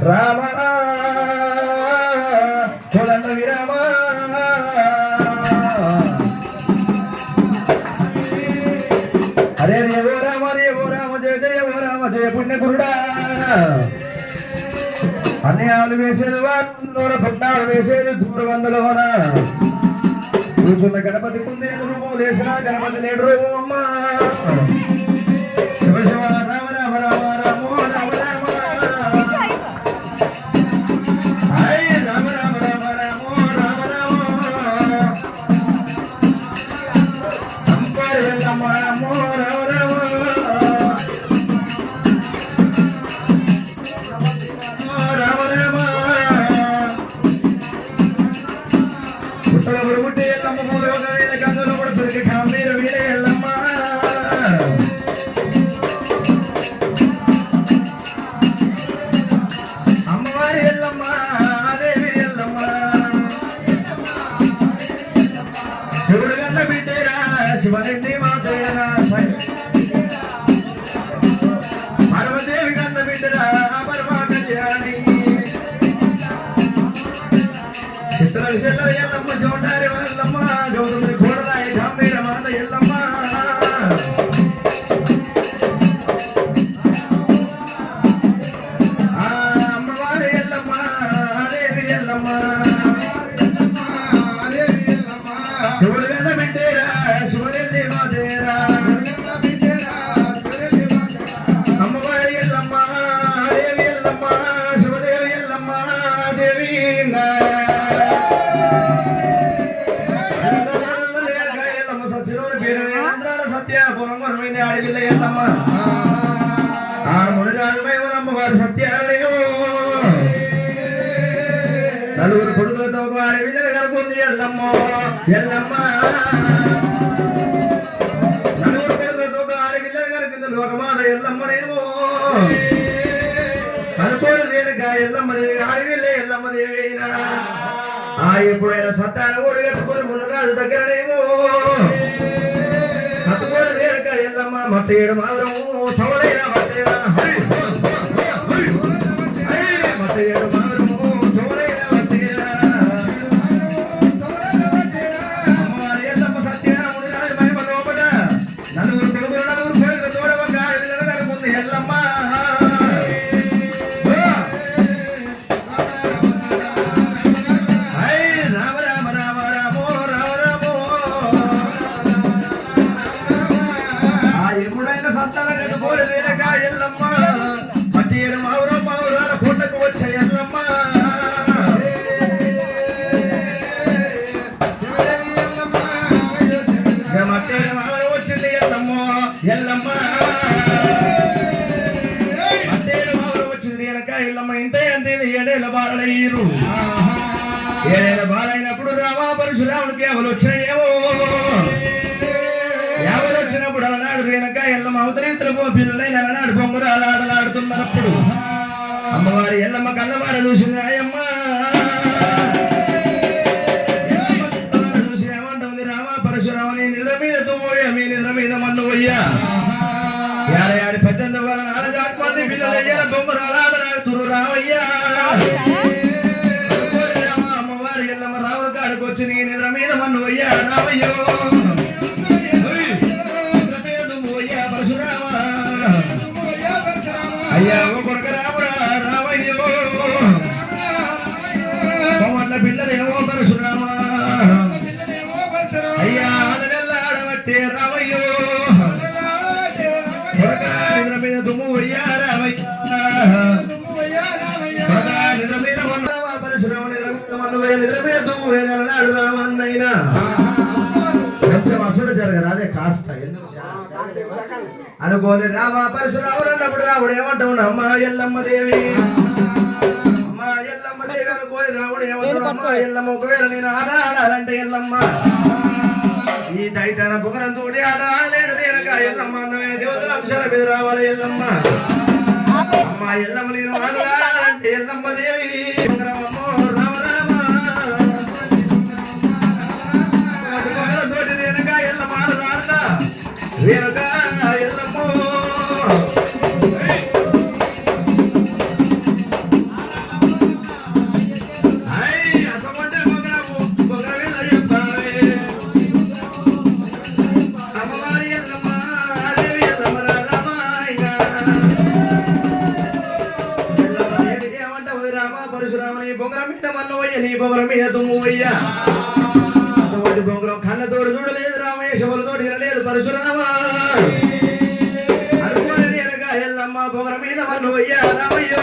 రామ కోదండ విరామ హరే రే ఓ రామ జయ జయ ఓ రామ జయ పుణ్యగురుడా అన్యాయాలు వేసేది వారు పుట్టాలు వేసేది దూరవందలోన కూర్చున్న గణపతి కుంది రూపం లేసిన గణపతి నేడు రూపం అమ్మా శివ శివ రామ రామ రామ రామో రామ రామ హై రామ రామ రామ రామో రామ రామ అంపరే రామ రామో రామ రామ రామ రామ పుట్టలప్పుడు పుట్టి ఎల్లమ్మ మూలవైన గంగలో కూడా దొరికి కాంబీర వీర ఎల్లమ్మ అమ్మవారి ఎల్లమ్మ దేవి ఎల్లమ్మ శివుడు గన్న బిడ్డేరా శివరెడ్డి మాతేరా పరమదేవి గన్న బిడ్డరా పరమా కళ్యాణి చిత్ర విషయాల ఎల్లమ్మ చోటారి ఎల్లమ్మ గౌతమి గోడరాయి గంభీర మాత ఎల్లమ్మ అమ్మవారి ఎల్లమ్మ దేవి ఎల్లమ్మ శివుడు గన్న బిడ్డేరా శివరెడ్డి మాతేరా అమ్మవారి ఎల్లమ్మ దేవి ఎల్లమ్మ శివదేవి ఎల్లమ్మ దేవి అడవిల్ల ఎల్లమ్మ ఆ మునిరాజుపై అమ్మవారి సత్యాలయం నలుగురు కొడుకులతో అడవిలో కనుకుంది ఎల్లమ్మ ఎల్లమ్మ నలుగురు కొడుకులతో అడవిలో కనుకుంది లోకమాత ఎల్లమ్మనేమో అనుకోని వేరుగా ఎల్లమ్మదేవి అడవిల్లే ఎల్లమ్మదేవి అయినా ఎప్పుడైనా సత్యాన్ని ఓడి కట్టుకొని మునరాజు దగ్గరనేమో అతుకోని వేరుగా ఎల్లమ్మ మట్టేడు మాత్రము తవలైన మట్టేరా మట్టేడు మాత్రము తవలైన మట్టేరా అమ్మవారి ఎల్లమ్మ సత్యాముడి రాజు మహిమ లోపట నలుగురు కొడుకులు తోడవగా కనుకుంది ఎల్లమ్మ ఎల్లమ్మ మట్టేడు మావురాల కోటకు వచ్చే ఎల్లమ్మ మట్టేడు మావురు వచ్చింది ఎల్లమ్మ ఎల్లమ్మ మట్టేడు మావురు వచ్చింది వెనక ఎల్లమ్మ ఇంత అంతే ఏడేళ్ళ బాలయ్యారు ఏడేళ్ళ బాలైనప్పుడు రామా పరశురాముడికి ఎవరు వచ్చినాయేమో ఎవరు వచ్చినప్పుడు అలనాడు రేణక ఎల్లమ్మ అవతరిత్ర పిల్లలైన అలనాడు బొంగురాలు ఆడలాడుతున్నప్పుడు అమ్మవారి ఎల్లమ్మ కన్నవారు చూసింది రాయమ్మ చూసి ఏమంటుంది రామ పరశురామని నిద్ర మీద తుమ్మోయ్యా మీ నిద్ర మీద మన్ను పోయ్యా ఏడాది 18 వారు 4 మంది పిల్లలయ్యారు బొంగురాలు ఆడలాడుతురు రామయ్యా అమ్మవారి ఎల్లమ్మ రావుల కాడికి వచ్చి నీ నిద్ర మీద మన్ను పోయ్యా రామయ్యో అయ్యా ఓ కొడుక రాముడా రామయ్యో కోమట్ల పిల్లలేమో పరశురామ అయ్యా ఆడగల్ల ఆడబట్టే రామయ్యో కొడక నిద్ర మీద దుమ్ము అయ్యా రామయ్య కొడక నిద్ర మీద పరశురామ నిద్ర మీద దుమ్ము వేయగలనాడు రామన్నైనా కొంచెం అసలు జరగరాదే కాస్త అనుకోని రామ పరశురాముడు అన్నప్పుడు రాముడు ఏమంటాడు అమ్మ ఎల్లమ్మ దేవి అనుకోని రాముడు ఏమంటాడు అమ్మ ఎల్లమ్మ ఒకవేళ నేను ఆట ఆడాలంటే ఎల్లమ్మ ఈ తైతన పొగరంతో ఆట ఆడలేడు నేనక ఎల్లమ్మ అందమైన దేవతల అంశాల మీద రావాలి ఎల్లమ్మ అమ్మ ఎల్లమ్మ నేను ఆడాలంటే ఎల్లమ్మ దేవి రామ రామ నేనక ఎల్లమ్మ ఆడలాడతా వేరొక ఎల్లమ్మ రామ నీ బొంగరం మీద మన్ను వయ్య నీ బొంగరం మీద తుమ్ము వయ్య అసలు బొంగరం కళ్ళతోడు చూడలేదు రామేశ్వరులతోటి వినలేదు పరశురామ అనుకోని నేనగా ఎల్లమ్మ బొంగరం మీద మన్ను వయ్య రామయ్యో